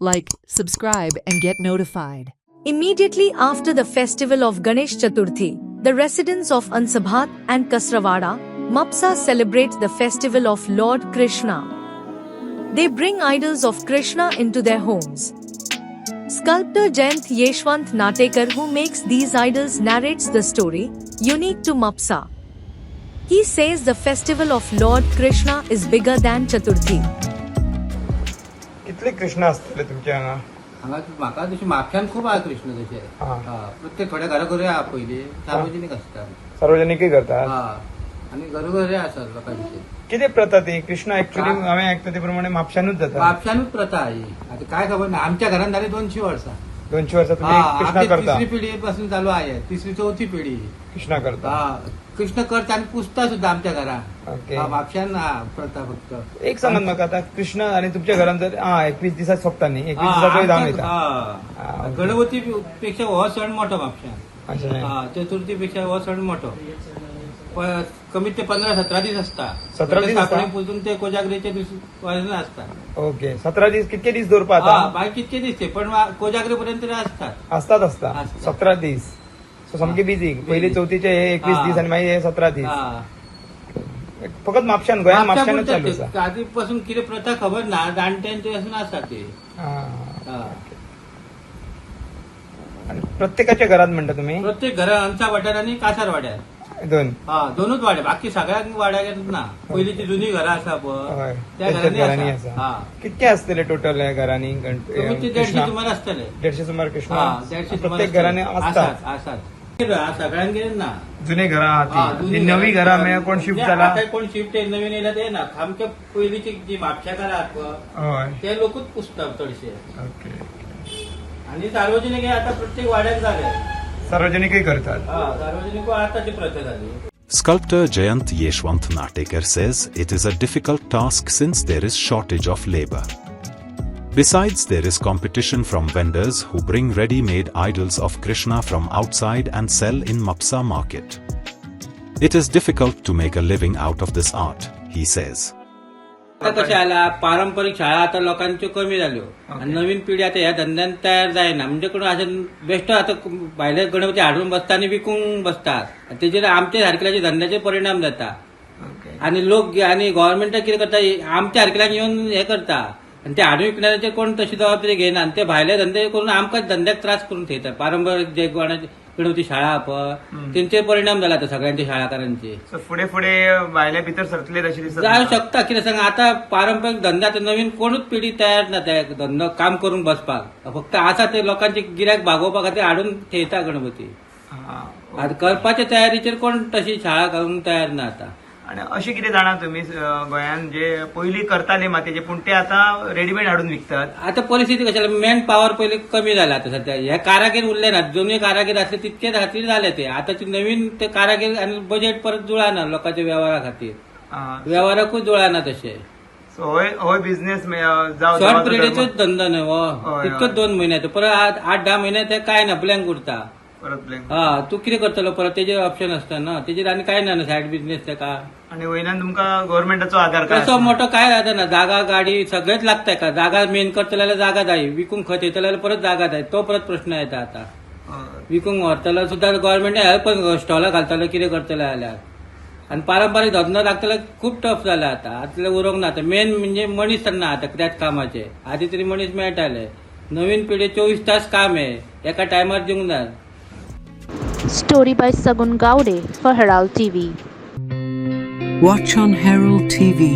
like, subscribe, and get notified. Immediately after the festival of Ganesh Chaturthi, the residents of Ansabhat and Kasrawada, Mapsa celebrate the festival of Lord Krishna. They bring idols of Krishna into their homes. Sculptor Jayant Yeshwant Natekar, who makes these idols, narrates the story, unique to Mapsa. He says the festival of Lord Krishna is bigger than Chaturthi. कितले कृष्ण असतले तुमच्या हांगा? हांगा म्हाका तशी म्हापशान खूब आहा कृष्ण तशे. प्रत्येक थोड्या घरा आहा पयली सार्वजनीक आसता. सार्वजनिकय करतात. आनी घरोघरी आसात लोकांचे. किती प्रथा ती कृष्ण ऍक्च्युअली हांवें आयकता ते प्रमाणे म्हापशानूच जाता. म्हापशानूच प्रथा ही. आता काय खबर ना, आमच्या घरान जाली 200 वर्सां. 200 वर्सां तुम्ही कृष्ण करता. तिसरी पिढी पासून चालू आहे. तिसरी चौथी पिढी कृष्ण करता. कृष्ण करता आणि पुजता सुद्धा आमच्या घरात. ओके. म्हापशान प्रथा फक्त. एक सांगात म्हाका आता कृष्ण आणि तुमच्या घरान जर 21 दिसा सोंपता न्ही, 21 दिसाक जावन येता. गणपती पेक्षा हो सण मोठो म्हापशान. अशें चतुर्थी पेक्षा हो सण मोठो. कमीत ते 15-17 दीस असता. 17 दीस असता? पुजून ते कोजागरीच्या दिवशी वाजना असता. ओके. 17 दीस कितके दीस दवरपा आता? बाकी कितके दीस ते पण कोजागरी पर्यंत असतात. असता 17 दीस. सो सामके बिजी. पयली चवथीचे हे 21 दीस आणि मागीर हे 17 दीस. फकत म्हापशान गोंयान म्हापशानूच चालू आसा. आधीपासून कितें प्रथा खबर ना, जाणट्यांचे असून आसा ते. आणि प्रत्येकाच्या घरात म्हणता तुम्ही? प्रत्येक घरा आमच्या वाड्यार आणि कासार वाड्यार दोनूच वाड्या. बाकी सगळ्यात वाड्यात ना. पयलींची जुनी घरा आसा पळय त्या घरांनी आसा. कितके असतले टोटल ह्या घरांनी? 150 सुमार असतले. 150 सुमार कृष्ण 150 प्रत्येक घरांनी असतात. सगळ्यांगे ना. जुने घरा आहात नवी घरा मेळ कोण शिफ्ट जाला? आता कोण शिफ्ट नवीन येयला ते ना. आमच्या पयलींची जी म्हापशा घरा आहात ते लोकूच पुजतात चडशे. आणि सार्वजनिक आता प्रत्येक वाड्यात झाले. सार्वजनिकही करतात. सार्वजनिक आताची प्रथा झाली. Sculptor Jayant Yeshwant Natekar says it is a difficult task since there is shortage of labor. Besides, there is competition from vendors who bring ready-made idols of Krishna from outside and sell in Mapsa market. It is difficult to make a living out of this art, he says. आता कशें आला, पारंपरिक शाळा आता लोकांच्यो कमी जाल्यो आणि नवीन पिढी आता ह्या धंद्यान तयार जायना. म्हणजे कोण अशें बेश्टो आता भायले गणपती हाडून बसता आणि विकूंक बसतात. तेजेर आमच्या सारकेल्याच्या धंद्याचे परिणाम जाता. आणि लोक आणि गव्हर्नमेंट कितें करता, आमच्या सारकेल्याक येवन हे करता आणि ते हाडून विकणाऱ्याचे कोण तशी जबाबदारी घेयना. आणि ते भायले धंदे करून आमकांच धंद्याक त्रास करून थेयतात. पारंपरिक जे गणपती शाळा पळय तेंचे परिणाम जाला आता सगळ्यांच्या शाळाकारांचे. फुडें भायल्या भितर सरतले तशें दिसता. जावं शकता. कितें सांग, आता पारंपरिक धंद्यात नवीन कोणूच पिढी तयार ना त्या धंदो काम करून बसपाक. फक्त आसा ते लोकांचे गिरायक भागोवपा खातीर हाडून थेयता गणपती. आता करपाच्या तयारीचेर कोण तशी शाळा करूंक तयार ना आता. आणि अशें कितें जाणा तुमी गोंयान जे पयलीं करताले मातयेचे पूण ते आता रेडीमेड हाडून विकतात? आता परिस्थिती कशी जाली, मॅन पॉवर पयलीं कमी जाला आता सध्या. हे कारागीर उरले ना. जुने कारागीर असले तितके खातीर जाले ते. आताचे नवीन ते कारागीर आणि बजेट परत जुळाना लोकांच्या व्यवहारा खातीर. व्यवहाराकूच जुळाना तशे. हो बिझनेस शॉर्ट पिरियडचोच धंदो न्हय हो. तितकोच 2 महिन्याचो. परत 8-10 महिन्यात ते काय ना, ब्लँक उरता. तू कितें करतलो परत? तेजेर ऑप्शन असता ना. तेजेर आनी काय ना सायड बिझनेस तेका. आणि वयल्यान तुमकां गव्हर्नमेंटाचो आधार कार्ड तसो मोठो काय जाता ना. जागा गाडी सगळेच लागता का. जागा मेन करतलो जाल्यार जागा जाय. विकूंक खत येतलो जाल्यार परत जागा जाय. तो परत प्रश्न येता आता. विकूंक व्हरतलो सुद्धा गव्हर्नमेंट हेल्प स्टॉलां घालतलो कितें करतलो जाल्यार. आणि पारंपरिक धंदो लागतलो खूप टफ जाला आता. आतले उरोंक ना. मेन म्हणजे मनीस ना आता त्याच कामाचे. आधी तरी मनीस मेळटाले. नवीन पिढी 24 तास काम आहे. एका टायमार दिवंक जाय. Story by Sagun Gaude for Herald TV. Watch on Herald TV.